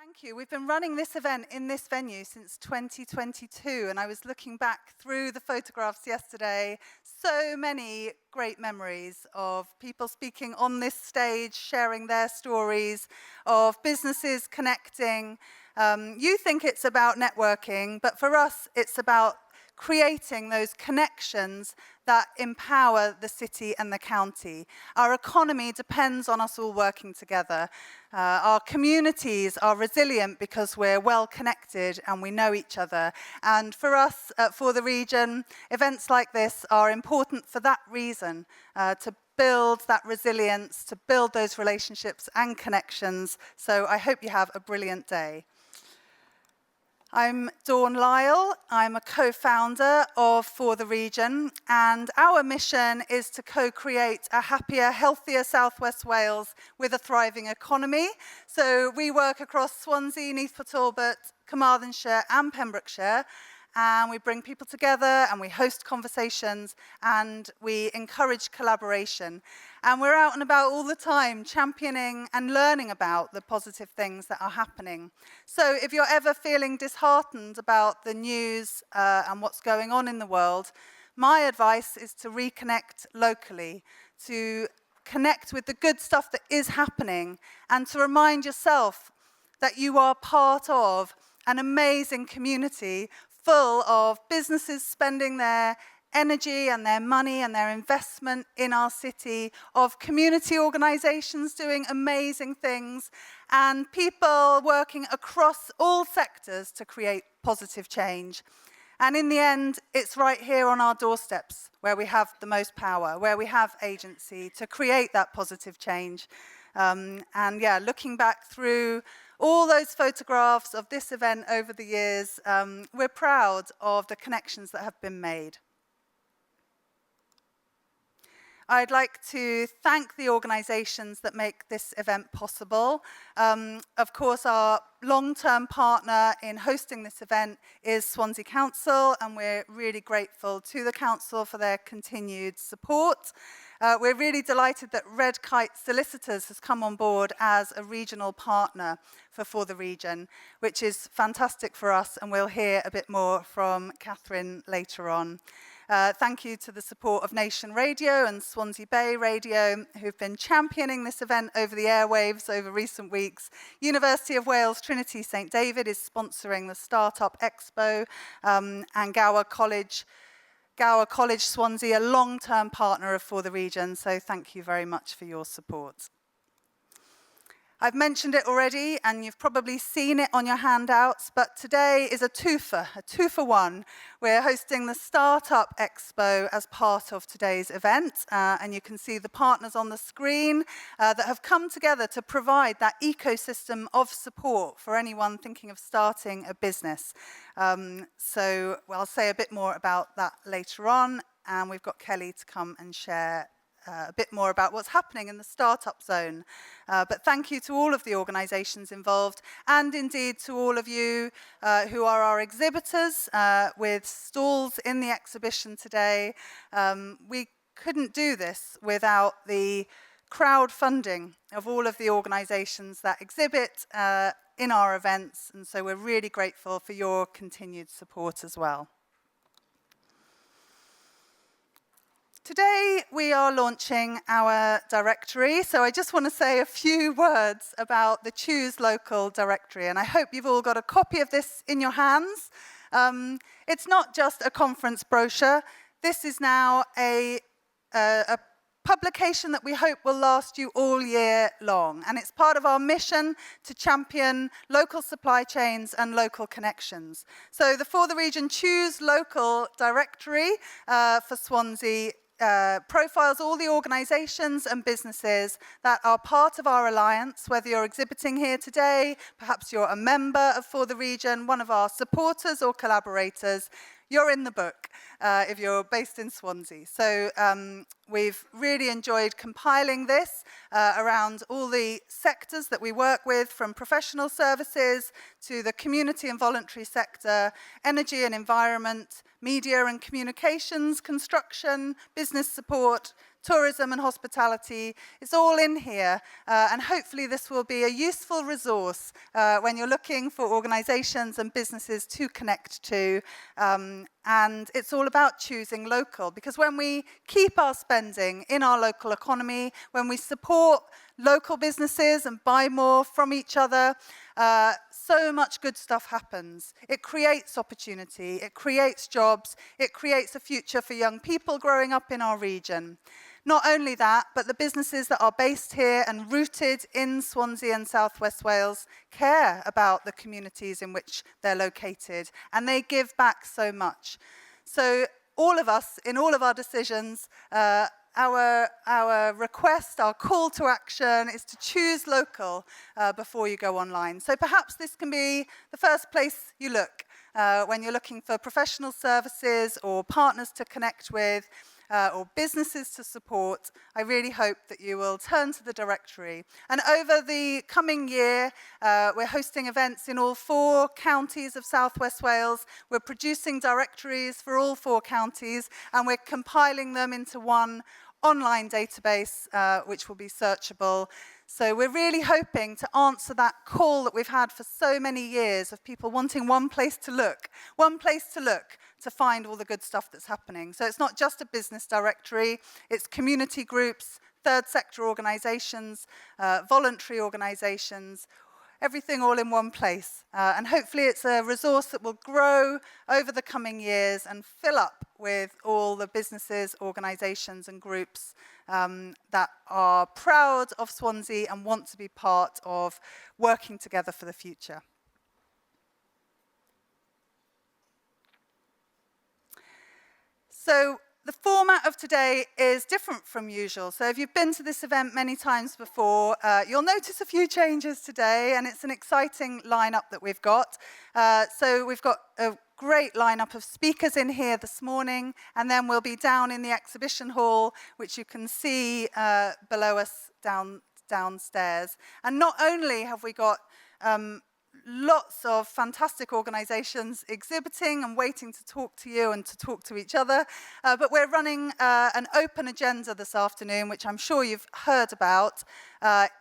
Thank you. We've been running this event in this venue since 2022, and I was looking back through the photographs yesterday. So many great memories of people speaking on this stage, sharing their stories, of businesses connecting. You think it's about networking, but for us, it's about creating those connections that empower the city and the county. Our economy depends on us all working together. Our communities are resilient because we're well connected and we know each other. And for us, for the region, events like this are important for that reason, to build that resilience, to build those relationships and connections. So I hope you have a brilliant day. I'm Dawn Lyle. I'm a co-founder of For the Region, and our mission is to co-create a happier, healthier South West Wales with a thriving economy. So we work across Swansea, Neath Talbot, Carmarthenshire and Pembrokeshire, and we bring people together and we host conversations and we encourage collaboration. And we're out and about all the time championing and learning about the positive things that are happening. So if you're ever feeling disheartened about the news and what's going on in the world, my advice is to reconnect locally, to connect with the good stuff that is happening, and to remind yourself that you are part of an amazing community full of businesses spending their energy and their money and their investment in our city, of community organisations doing amazing things, and people working across all sectors to create positive change. And in the end, it's right here on our doorsteps where we have the most power, where we have agency to create that positive change. And yeah, looking back through all those photographs of this event over the years, we're proud of the connections that have been made. I'd like to thank the organisations that make this event possible. Of course, our long-term partner in hosting this event is Swansea Council, and we're really grateful to the Council for their continued support. We're really delighted that Red Kite Solicitors has come on board as a regional partner for the region, which is fantastic for us, and we'll hear a bit more from Catherine later on. Thank you to the support of Nation Radio and Swansea Bay Radio, who've been championing this event over the airwaves over recent weeks. University of Wales Trinity St David is sponsoring the Startup Expo, and Gower College Swansea, a long-term partner of For the Region, so thank you very much for your support. I've mentioned it already, and you've probably seen it on your handouts, but today is a two for one. We're hosting the Startup Expo as part of today's event, and you can see the partners on the screen that have come together to provide that ecosystem of support for anyone thinking of starting a business. So I'll say a bit more about that later on, and we've got Kelly to come and share a bit more about what's happening in the startup zone. But thank you to all of the organisations involved, and indeed to all of you who are our exhibitors with stalls in the exhibition today. We couldn't do this without the crowdfunding of all of the organisations that exhibit in our events, and so we're really grateful for your continued support as well. Today we are launching our directory, so I just want to say a few words about the Choose Local directory, and I hope you've all got a copy of this in your hands. It's not just a conference brochure. This is now a publication that we hope will last you all year long, and it's part of our mission to champion local supply chains and local connections. So the For the Region Choose Local directory for Swansea profiles all the organisations and businesses that are part of our alliance, whether you're exhibiting here today, perhaps you're a member of For the Region, one of our supporters or collaborators. You're in the book if you're based in Swansea. So we've really enjoyed compiling this around all the sectors that we work with, from professional services to the community and voluntary sector, energy and environment, media and communications, construction, business support, tourism and hospitality. It's all in here, and hopefully this will be a useful resource when you're looking for organisations and businesses to connect to. And it's all about choosing local, because when we keep our spending in our local economy, when we support local businesses and buy more from each other, so much good stuff happens. It creates opportunity, it creates jobs, it creates a future for young people growing up in our region. Not only that, but the businesses that are based here and rooted in Swansea and South West Wales care about the communities in which they're located, and they give back so much. So all of us, in all of our decisions, our request, our call to action is to choose local before you go online. So perhaps this can be the first place you look when you're looking for professional services or partners to connect with, or businesses to support. I really hope that you will turn to the directory. And over the coming year, we're hosting events in all 4 counties of South West Wales. We're producing directories for all 4 counties, and we're compiling them into one online database, which will be searchable. So we're really hoping to answer that call that we've had for so many years of people wanting one place to look to find all the good stuff that's happening. So it's not just a business directory, it's community groups, third sector organisations, voluntary organisations, everything all in one place. And hopefully it's a resource that will grow over the coming years and fill up with all the businesses, organisations and groups that are proud of Swansea and want to be part of working together for the future. So the format of today is different from usual. So if you've been to this event many times before, you'll notice a few changes today, and it's an exciting lineup that we've got. So we've got a great lineup of speakers in here this morning, and then we'll be down in the exhibition hall, which you can see below us downstairs. And not only have we got lots of fantastic organisations exhibiting and waiting to talk to you and to talk to each other. But we're running an open agenda this afternoon, which I'm sure you've heard about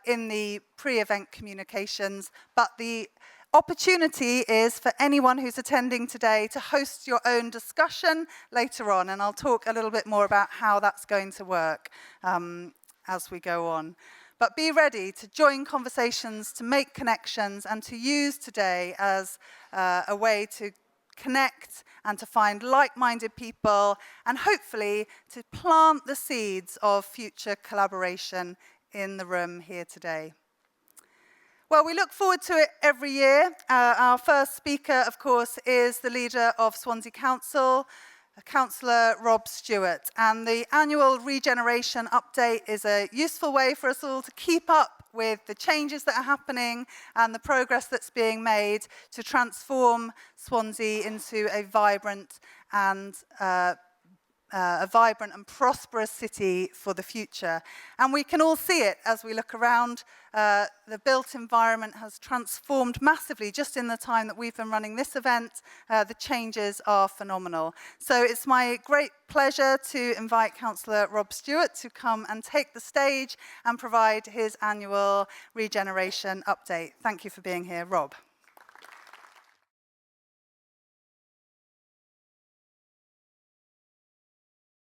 in the pre-event communications. But the opportunity is for anyone who's attending today to host your own discussion later on. And I'll talk a little bit more about how that's going to work as we go on. But be ready to join conversations, to make connections, and to use today as a way to connect and to find like-minded people, and hopefully to plant the seeds of future collaboration in the room here today. Well, we look forward to it every year. Our first speaker, of course, is the leader of Swansea Council, Councillor Rob Stewart, and the annual regeneration update is a useful way for us all to keep up with the changes that are happening and the progress that's being made to transform Swansea into a vibrant and prosperous city for the future. And we can all see it as we look around. The built environment has transformed massively just in the time that we've been running this event. The changes are phenomenal. So it's my great pleasure to invite Councillor Rob Stewart to come and take the stage and provide his annual regeneration update. Thank you for being here, Rob.